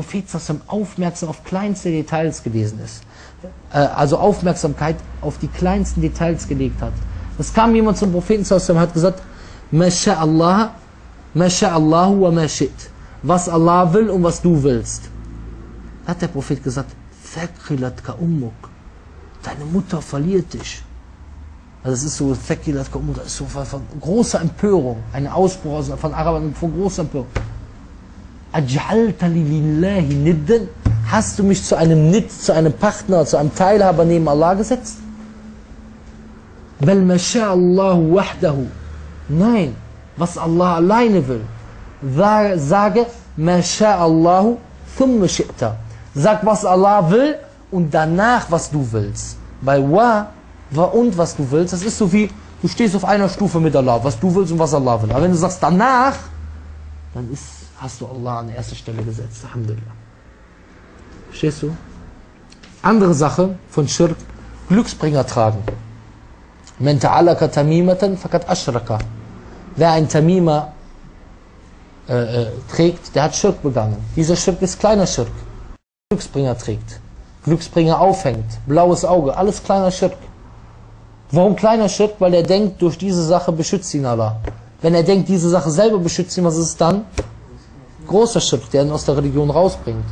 Prophet aufmerksam auf kleinste Details gewesen ist. Also Aufmerksamkeit auf die kleinsten Details gelegt hat. Es kam jemand zum Propheten und hat gesagt, Masha'Allah wa ma shi't. Was Allah will und was du willst. Da hat der Prophet gesagt, Thaqilatka ummuk. Deine Mutter verliert dich. Also es ist so, Thaqilatka ummuk, das ist so von großer Empörung, eine Ausbruch von Arabern von großer Empörung. Aj'alta lillahi niddan? Hast du mich zu einem Nidd, zu einem Partner, zu einem Teilhaber neben Allah gesetzt? Bal masha'Allahu wahdahu. Nein, was Allah alleine will. Sage, masha'Allahu thumma shi'ta. Sag, was Allah will und danach, was du willst. Bei wa und was du willst, das ist so wie, du stehst auf einer Stufe mit Allah, was du willst und was Allah will. Aber wenn du sagst danach, dann hast du Allah an erste Stelle gesetzt. Alhamdulillah. Verstehst du? Andere Sache von Schirk, Glücksbringer tragen. Men ta'alaka tamimatan fakat ashraka. Wer ein Tamima trägt, der hat Schirk begangen. Dieser Schirk ist kleiner Schirk. Glücksbringer trägt, Glücksbringer aufhängt, blaues Auge, alles kleiner Schirk. Warum kleiner Schirk? Weil er denkt, durch diese Sache beschützt ihn Allah. Wenn er denkt, diese Sache selber beschützt ihn, was ist es dann? Großer Schirk, der ihn aus der Religion rausbringt.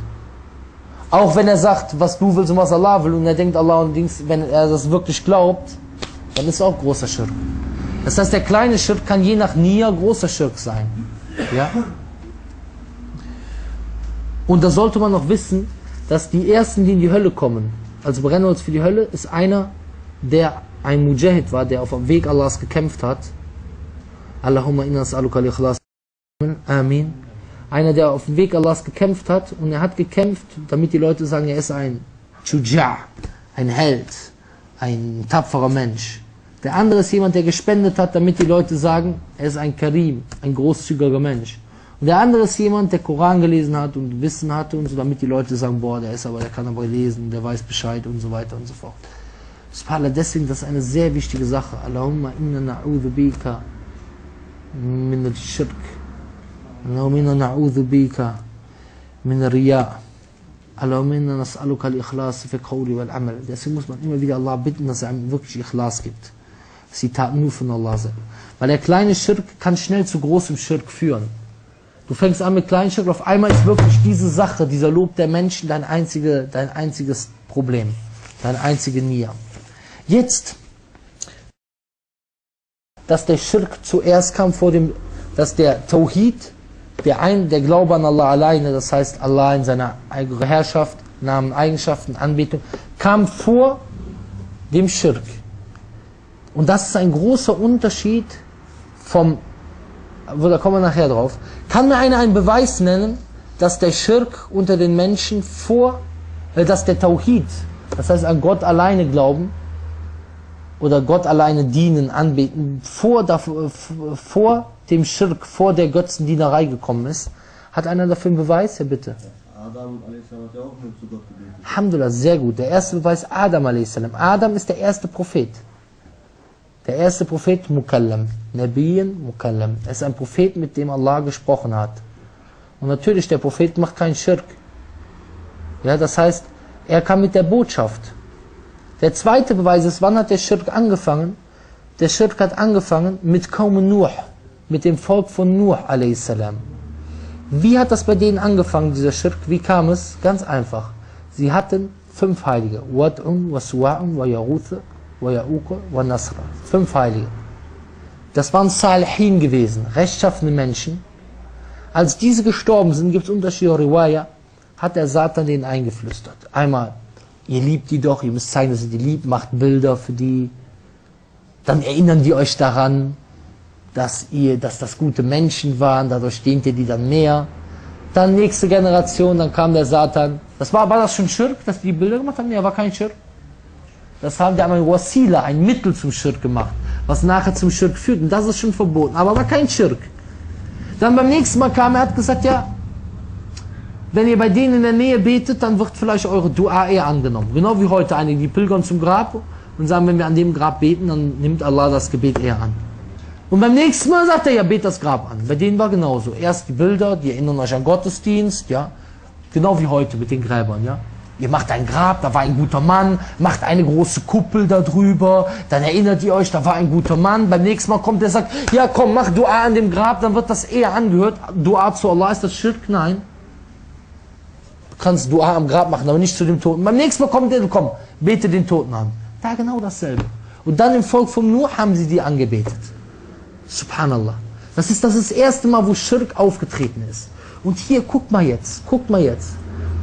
Auch wenn er sagt, was du willst und was Allah will, und er denkt Allah und Dings, wenn er das wirklich glaubt, dann ist es auch großer Schirk. Das heißt, der kleine Schirk kann je nach Nia großer Schirk sein. Ja? Und da sollte man noch wissen, dass die Ersten, die in die Hölle kommen, als Brennholz für die Hölle, ist einer, der ein Mujahid war, der auf dem Weg Allahs gekämpft hat. Allahumma inna nas'aluka al-ikhlas. Amin. Einer, der auf dem Weg Allahs gekämpft hat, und er hat gekämpft, damit die Leute sagen, er ist ein Shuja', ein Held, ein tapferer Mensch. Der andere ist jemand, der gespendet hat, damit die Leute sagen, er ist ein Karim, ein großzügiger Mensch. Und der andere ist jemand, der Koran gelesen hat und Wissen hatte und so, damit die Leute sagen, boah, der kann aber lesen, der weiß Bescheid und so weiter und so fort. Subhanallah, deswegen, das ist eine sehr wichtige Sache. Allahumma inna na'udhu bika min al-shirk. Allahumma inna na'udhu bika min al-riya. Allahumma inna nas'aluka al-ikhlas fi qawli wal-amal. Deswegen muss man immer wieder Allah bitten, dass er einem wirklich Ikhlas gibt. Dass die Taten nur von Allah sind. Weil der kleine Schirk kann schnell zu großem Schirk führen. Du fängst an mit kleinen Schirk, auf einmal ist wirklich diese Sache, dieser Lob der Menschen dein einziges Problem, dein einzige Nia. Jetzt, dass der Schirk zuerst kam dass der Tawhid, der Glaube an Allah alleine, das heißt Allah in seiner Herrschaft, Namen, Eigenschaften, Anbetung, kam vor dem Schirk. Und das ist ein großer Unterschied da kommen wir nachher drauf. Kann mir einer einen Beweis nennen, dass der Schirk unter den Menschen dass der Tawhid, das heißt an Gott alleine glauben, oder Gott alleine dienen, anbeten, vor dem Schirk, vor der Götzendienerei gekommen ist? Hat einer dafür einen Beweis? Ja, bitte. Adam a.s. hat ja auch nur zu Gott gebetet. Alhamdulillah, sehr gut. Der erste Beweis, Adam a.s. Adam ist der erste Prophet. Der erste Prophet, Mukallam. Nabiyyin Mukallam. Er ist ein Prophet, mit dem Allah gesprochen hat. Und natürlich, der Prophet macht keinen Schirk. Ja, das heißt, er kam mit der Botschaft. Der zweite Beweis ist, wann hat der Schirk angefangen? Der Schirk hat angefangen mit Qaum Nuh, mit dem Volk von Nuh a.s. Wie hat das bei denen angefangen, dieser Schirk? Wie kam es? Ganz einfach. Sie hatten 5 Heilige. Wad'un, wa Suwa'un, wa Yaghutha, wa Ya'uqa, wa Nasra. 5 Heilige. Das waren Salihin gewesen, rechtschaffene Menschen. Als diese gestorben sind, gibt es Unterschiede, Riwaya, hat der Satan denen eingeflüstert. Einmal, ihr liebt die doch, ihr müsst zeigen, dass ihr die liebt, macht Bilder für die. Dann erinnern die euch daran, dass das gute Menschen waren, dadurch dient ihr die dann mehr. Dann nächste Generation, dann kam der Satan. War das schon Schirk, dass die Bilder gemacht haben? Ja, war kein Schirk. Die haben ein Wasila, ein Mittel zum Schirk gemacht, was nachher zum Schirk führt. Und das ist schon verboten, aber war kein Schirk. Dann beim nächsten Mal kam er, hat gesagt, ja, wenn ihr bei denen in der Nähe betet, dann wird vielleicht eure Dua eher angenommen. Genau wie heute einige, die pilgern zum Grab und sagen, wenn wir an dem Grab beten, dann nimmt Allah das Gebet eher an. Und beim nächsten Mal sagt er, ja, bet das Grab an. Bei denen war genauso. Erst die Bilder, die erinnern euch an Gottesdienst, ja. Genau wie heute mit den Gräbern, ja. Ihr macht ein Grab, da war ein guter Mann, macht eine große Kuppel darüber, dann erinnert ihr euch, da war ein guter Mann, beim nächsten Mal kommt der und sagt, ja komm, mach Dua an dem Grab, dann wird das eher angehört. Dua zu Allah, ist das Schirk? Nein. Du kannst Dua am Grab machen, aber nicht zu dem Toten. Beim nächsten Mal kommt der, komm, bete den Toten an. Da genau dasselbe. Und dann im Volk von Nuh haben sie die angebetet. Subhanallah. Das ist das erste Mal, wo Schirk aufgetreten ist. Und hier, guck mal jetzt.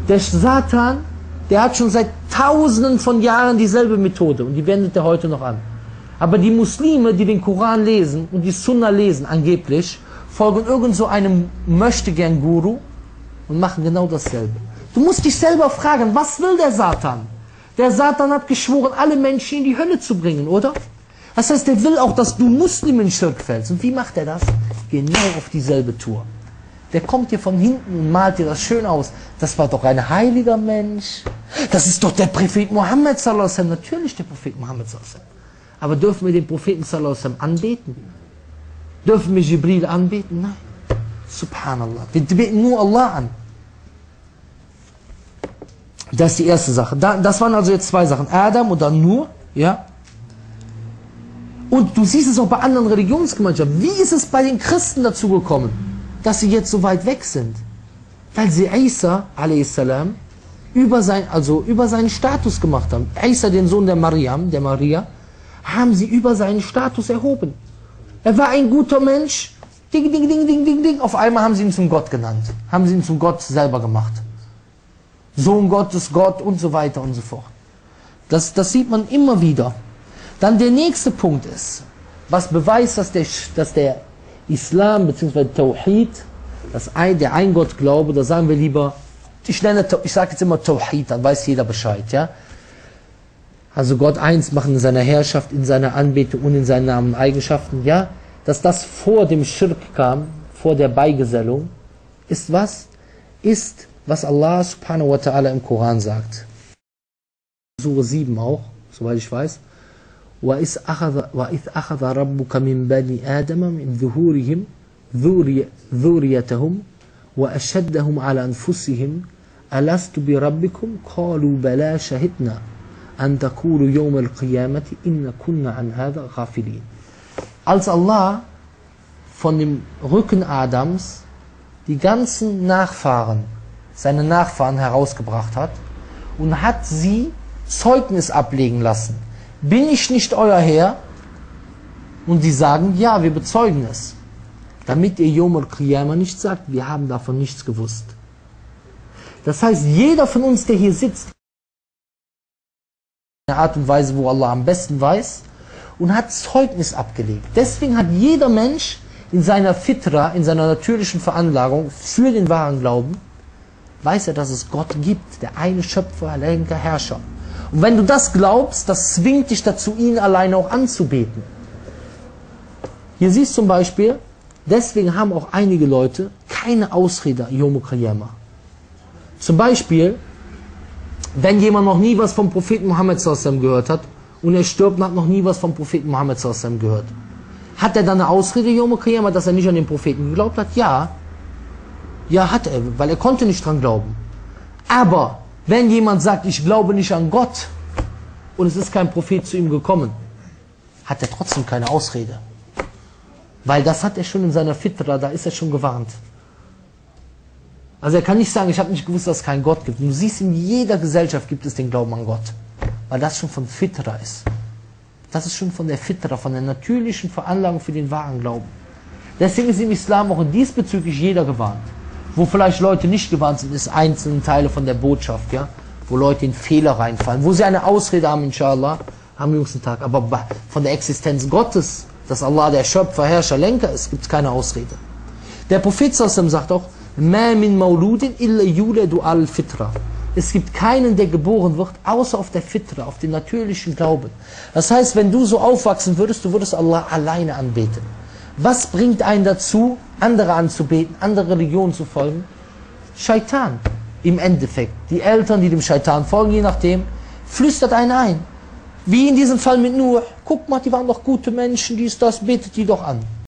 Der Satan, der hat schon seit Tausenden von Jahren dieselbe Methode und die wendet er heute noch an. Aber die Muslime, die den Koran lesen und die Sunna lesen, angeblich, folgen irgend so einem Möchtegern-Guru und machen genau dasselbe. Du musst dich selber fragen, was will der Satan? Der Satan hat geschworen, alle Menschen in die Hölle zu bringen, oder? Das heißt, er will auch, dass du Muslim in Schirk fällst. Und wie macht er das? Genau auf dieselbe Tour. Der kommt dir von hinten und malt dir das schön aus. Das war doch ein heiliger Mensch. Das ist doch der Prophet Muhammad sallallahu alaihi wasallam. Natürlich der Prophet Muhammad sallallahu alaihi wasallam. Aber dürfen wir den Propheten sallallahu alaihi wasallam anbeten? Dürfen wir Jibril anbeten? Nein. Subhanallah. Wir beten nur Allah an. Das ist die erste Sache. Das waren also jetzt zwei Sachen. Adam und dann Nuh. Ja. Und du siehst es auch bei anderen Religionsgemeinschaften. Wie ist es bei den Christen dazu gekommen, dass sie jetzt so weit weg sind? Weil sie Isa a.s. über seinen Status gemacht haben. Isa, den Sohn der Maria, haben sie über seinen Status erhoben. Er war ein guter Mensch. Ding, ding, ding, ding, ding, ding. Auf einmal haben sie ihn zum Gott genannt. Haben sie ihn zum Gott selber gemacht. Sohn Gottes, Gott und so weiter und so fort. Das sieht man immer wieder. Dann der nächste Punkt ist, was beweist, dass der Islam bzw. Tawhid, der Eingottglaube, da sagen wir lieber, ich sage jetzt immer Tawhid, dann weiß jeder Bescheid, ja. Also Gott eins machen in seiner Herrschaft, in seiner Anbetung und in seinen Namen und Eigenschaften, ja. Dass das vor dem Schirk kam, vor der Beigesellung, ist was Allah subhanahu wa ta'ala im Koran sagt. Sure 7 auch, soweit ich weiß. وَإِذْ أَخَذَ رَبُّكَ مِنْ بَنِي آدَمَ مِنْ ظُهُورِهِمْ ذُرِّيَّتَهُمْ وَأَشَهَّدَهُمْ عَلَى أَنفُسِهِمْ أَلَسْتُ بِرَبِّكُمْ قَالُوا بَلَى شَهِدْنَا أَنْ تَقُولُوا يَوْمَ الْقِيَامَةِ إِنَّا كُنَّا عَنْ هَذَا غَافِلِينَ. Als Allah von dem Rücken Adams die ganzen seine Nachfahren herausgebracht hat und hat sie Zeugnis ablegen lassen. Bin ich nicht euer Herr? Und die sagen, ja, wir bezeugen es. Damit ihr Yom al-Qiyamah nicht sagt, wir haben davon nichts gewusst. Das heißt, jeder von uns, der hier sitzt, eine Art und Weise, wo Allah am besten weiß, und hat Zeugnis abgelegt. Deswegen hat jeder Mensch in seiner Fitra, in seiner natürlichen Veranlagung für den wahren Glauben, weiß er, dass es Gott gibt, der eine Schöpfer, Lenker, Herrscher. Und wenn du das glaubst, das zwingt dich dazu, ihn alleine auch anzubeten. Hier siehst du zum Beispiel, deswegen haben auch einige Leute keine Ausrede, Yom Qiyamah. Zum Beispiel, wenn jemand noch nie was vom Propheten Muhammad sallallahu gehört hat und er stirbt und hat noch nie was vom Propheten Muhammad sallallahu gehört. Hat er dann eine Ausrede, Yom Qiyamah, dass er nicht an den Propheten geglaubt hat? Ja. Ja, hat er, weil er konnte nicht dran glauben. Aber wenn jemand sagt, ich glaube nicht an Gott und es ist kein Prophet zu ihm gekommen, hat er trotzdem keine Ausrede. Weil das hat er schon in seiner Fitra, da ist er schon gewarnt. Also er kann nicht sagen, ich habe nicht gewusst, dass es keinen Gott gibt. Und du siehst, in jeder Gesellschaft gibt es den Glauben an Gott. Weil das schon von Fitra ist. Das ist schon von der Fitra, von der natürlichen Veranlagung für den wahren Glauben. Deswegen ist im Islam auch diesbezüglich jeder gewarnt. Wo vielleicht Leute nicht gewarnt sind, ist einzelne Teile von der Botschaft, ja, wo Leute in Fehler reinfallen, wo sie eine Ausrede haben, inshallah, am jüngsten Tag. Aber von der Existenz Gottes, dass Allah der Schöpfer, Herrscher, Lenker ist, gibt es keine Ausrede. Der Prophet sallallahu sagt auch, مَا مِن مَوْلُودٍ إِلَّا يُولَدُ عَلَى الْفِطْرَةِ. Es gibt keinen, der geboren wird, außer auf der Fitra, auf den natürlichen Glauben. Das heißt, wenn du so aufwachsen würdest, du würdest Allah alleine anbeten. Was bringt einen dazu, andere anzubeten, andere Religionen zu folgen? Scheitan. Im Endeffekt. Die Eltern, die dem Scheitan folgen, je nachdem, flüstert einen ein. Wie in diesem Fall mit Nuh. Guck mal, die waren doch gute Menschen, dies, das, betet die doch an.